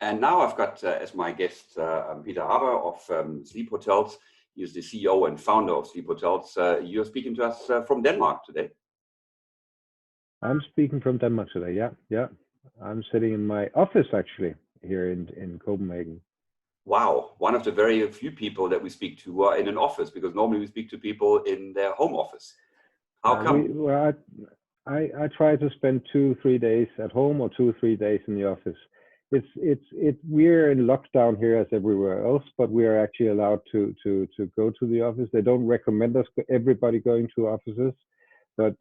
And now I've got as my guest Peter Haaber of Zleep Hotels. He is the CEO and founder of Zleep Hotels. You're speaking to us from Denmark today. I'm speaking from Denmark today. Yeah. I'm sitting in my office actually here in Copenhagen. Wow, one of the very few people that we speak to are in an office, because normally we speak to people in their home office. How come? I try to spend 2-3 days at home or 2-3 days in the office. We're in lockdown here as everywhere else, but we are actually allowed to go to the office. They don't recommend us everybody going to offices, but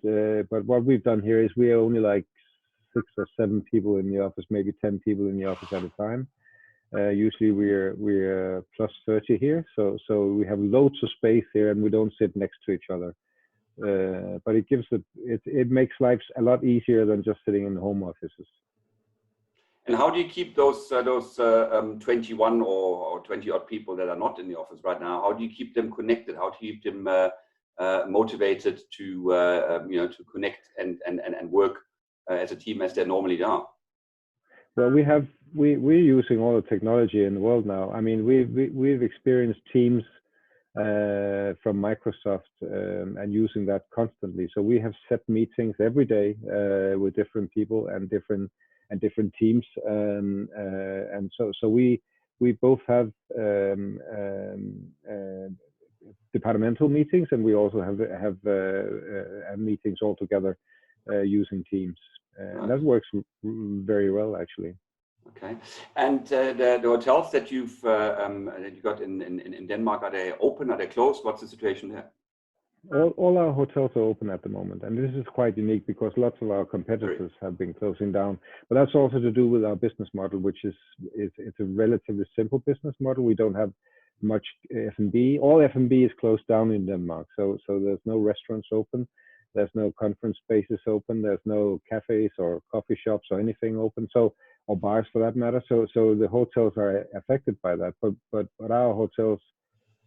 what we've done here is we are only like 6 or 7 people in the office, maybe 10 people in the office at a time. Usually we're plus 30 here, so we have loads of space here, and we don't sit next to each other. But it makes life a lot easier than just sitting in home offices. And how do you keep those 21 or 20 odd people that are not in the office right now? How do you keep them connected? How do you keep them motivated to connect and work as a team as they normally are? Well, we're using all the technology in the world now. I mean, we've experienced Teams from Microsoft and using that constantly. So we have set meetings every day with different people and different teams, and so we both have departmental meetings, and we also have meetings all together using Teams, and that works very well actually. Okay, and the hotels that you got in Denmark, are they open? Are they closed? What's the situation there? All our hotels are open at the moment, and this is quite unique because lots of our competitors have been closing down. But that's also to do with our business model, which is it's a relatively simple business model. We don't have much F&B. All F&B is closed down in Denmark, so there's no restaurants open, there's no conference spaces open, there's no cafes or coffee shops or anything open, or bars for that matter. So the hotels are affected by that, but our hotels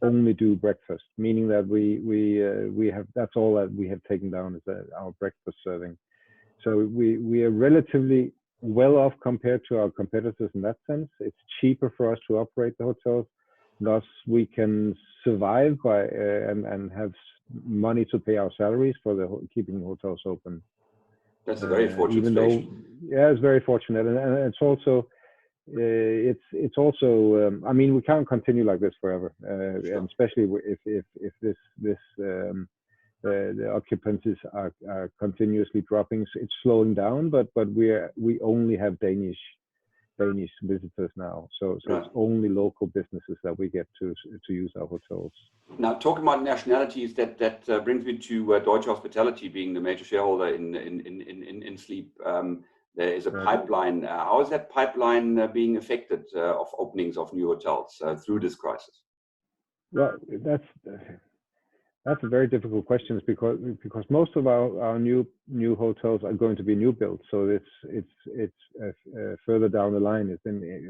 only do breakfast, meaning that we have, that's all that we have taken down is our breakfast serving. So we are relatively well off compared to our competitors in that sense. It's cheaper for us to operate the hotels, thus we can survive by and have money to pay our salaries for keeping the hotels open. That's a very fortunate situation. Yeah, it's very fortunate, and it's also it's also I mean, we can't continue like this forever, sure. And especially if the occupancies are continuously dropping. So it's slowing down, but we only have Danish visitors now, so right. It's only local businesses that we get to use our hotels. Now, talking about nationalities, that brings me to Deutsche Hospitality being the major shareholder in Zleep. There is a pipeline. How is that pipeline being affected of openings of new hotels through this crisis? Well, that's a very difficult question because most of our new hotels are going to be new built. So it's further down the line. It's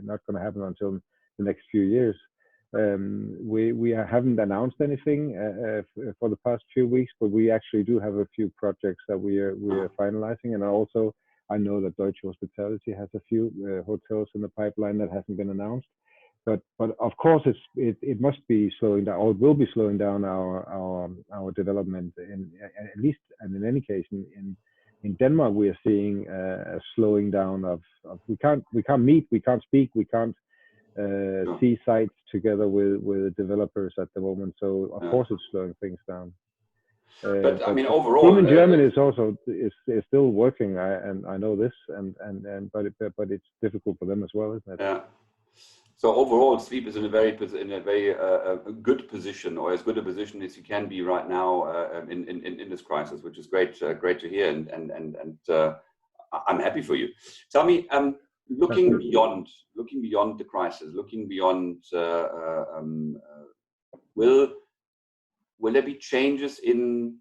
not going to happen until the next few years. We haven't announced anything for the past few weeks, but we actually do have a few projects that we are finalizing, and I know that Deutsche Hospitality has a few hotels in the pipeline that hasn't been announced. But of course it must be slowing down, or it will be slowing down our development. At least, and in any case, in Denmark we are seeing a slowing down of we can't meet, we can't speak, we can't see sites together with developers at the moment. So of course it's slowing things down. But I mean, overall, in Germany is still working, and I know this, but it's difficult for them as well, isn't it? Yeah. So overall, Zleep is in a very good position, or as good a position as you can be right now in this crisis, which is great to hear, and I'm happy for you. Tell me, looking beyond the crisis, looking beyond, will there be changes in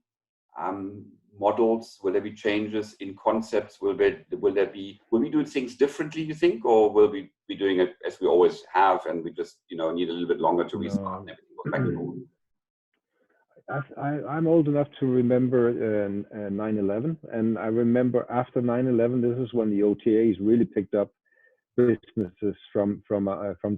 models? Will there be changes in concepts? Will we do things differently, you think, or will we be doing it as we always have, and we just need a little bit longer to restart and everything goes back to normal? I'm old enough to remember 9/11, and I remember after 9/11, this is when the OTAs really picked up, businesses from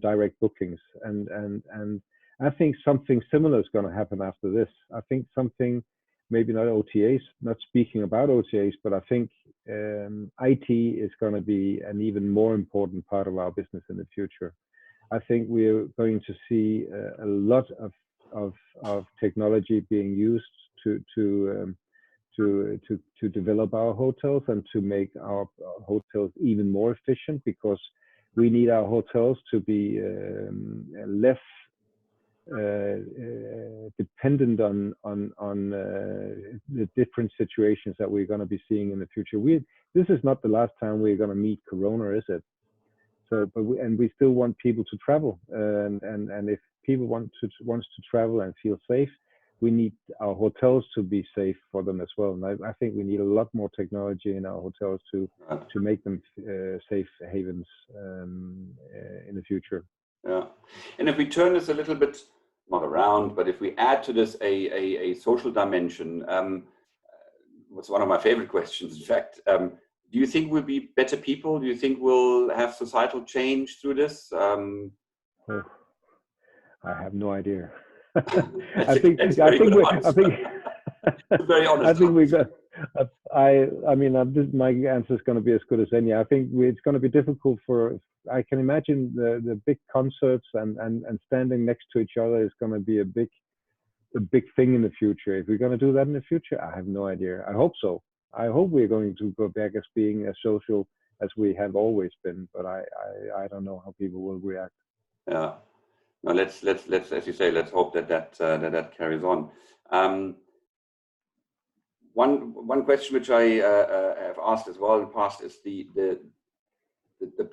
direct bookings, and I think something similar is going to happen after this. I think something, maybe not OTAs, not speaking about OTAs, but I think IT is going to be an even more important part of our business in the future. I think we're going to see a lot of technology being used to develop our hotels and to make our hotels even more efficient, because we need our hotels to be less dependent on the different situations that we're going to be seeing in the future. This is not the last time we're going to meet Corona, is it? So, and we still want people to travel, and if people wants to travel and feel safe, we need our hotels to be safe for them as well. And I think we need a lot more technology in our hotels to make them safe havens in the future. Yeah, and if we turn this a little bit, not around, but if we add to this a social dimension, what's one of my favorite questions, in fact, do you think we'll be better people? Do you think we'll have societal change through this? I have no idea. I think very honest. I think we got. I mean, my answer is going to be as good as any. I think it's going to be difficult for. I can imagine the big concerts and standing next to each other is going to be a big thing in the future. If we're going to do that in the future, I have no idea. I hope so. I hope we're going to go back as being as social as we have always been. But I don't know how people will react. Yeah. Now let's as you say, let's hope that carries on. One question which I have asked as well in the past is the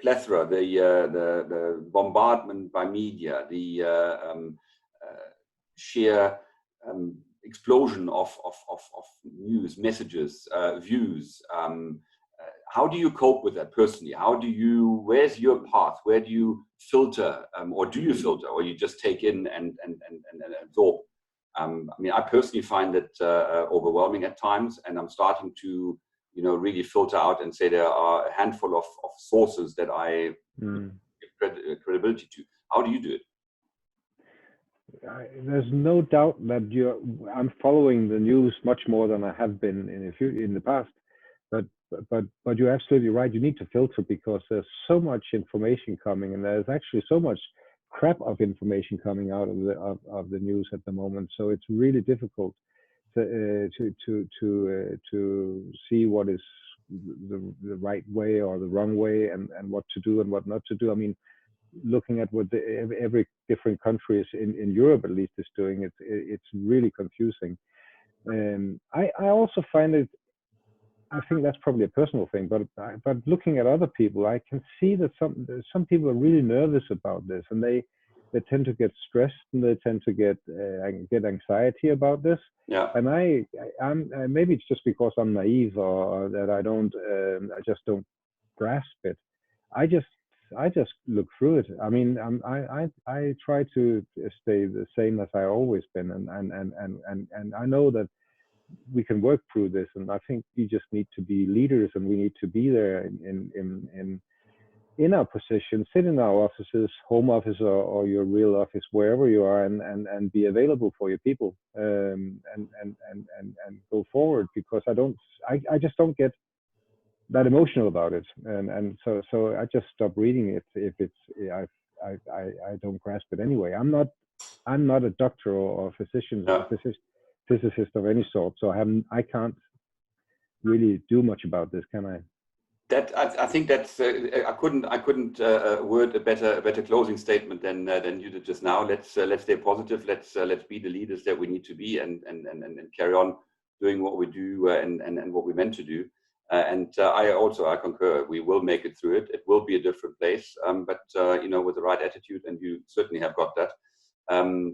plethora, the bombardment by media, the sheer explosion of news, messages, views. How do you cope with that personally? Where's your path? Where do you filter, or do you filter, or you just take in and absorb? I mean, I personally find it overwhelming at times, and I'm starting to, really filter out and say there are a handful of sources that I give credibility to. How do you do it? There's no doubt that I'm following the news much more than I have been in the past. But you're absolutely right. You need to filter, because there's so much information coming, and there's actually so much crap of information coming out of the news at the moment. So it's really difficult to see what is the right way or the wrong way, and what to do and what not to do. I mean, looking at what every different country is in Europe at least is doing, it's really confusing. I also find it. I think that's probably a personal thing, but looking at other people, I can see that some people are really nervous about this, and they tend to get stressed, and they tend to get anxiety about this. Yeah. And I'm maybe it's just because I'm naive, or that I just don't grasp it. I just look through it. I mean, I try to stay the same as I always been, and I know that we can work through this, and I think we just need to be leaders, and we need to be there in our position, sit in our offices, home office or your real office, wherever you are, and be available for your people, and go forward, because I just don't get that emotional about it, and so I just stop reading it if I don't grasp it anyway. I'm not a doctor or physician. No. Physicist of any sort, so I can't really do much about this, can I? I think that's I couldn't word a better closing statement than you did just now. Let's stay positive. Let's be the leaders that we need to be, and carry on doing what we do and what we're meant to do. I concur. We will make it through it. It will be a different place, but with the right attitude, and you certainly have got that.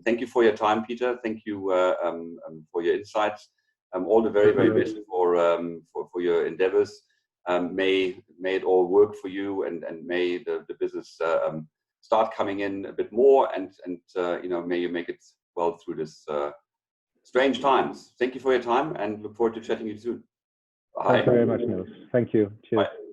Thank you for your time, Peter. Thank you for your insights. All the very, very best for your endeavors. May it all work for you, and may the business start coming in a bit more, and may you make it well through this strange times. Thank you for your time, and look forward to chatting with you soon. Bye. Thank you very much, Nils. Thank you. Cheers. Bye.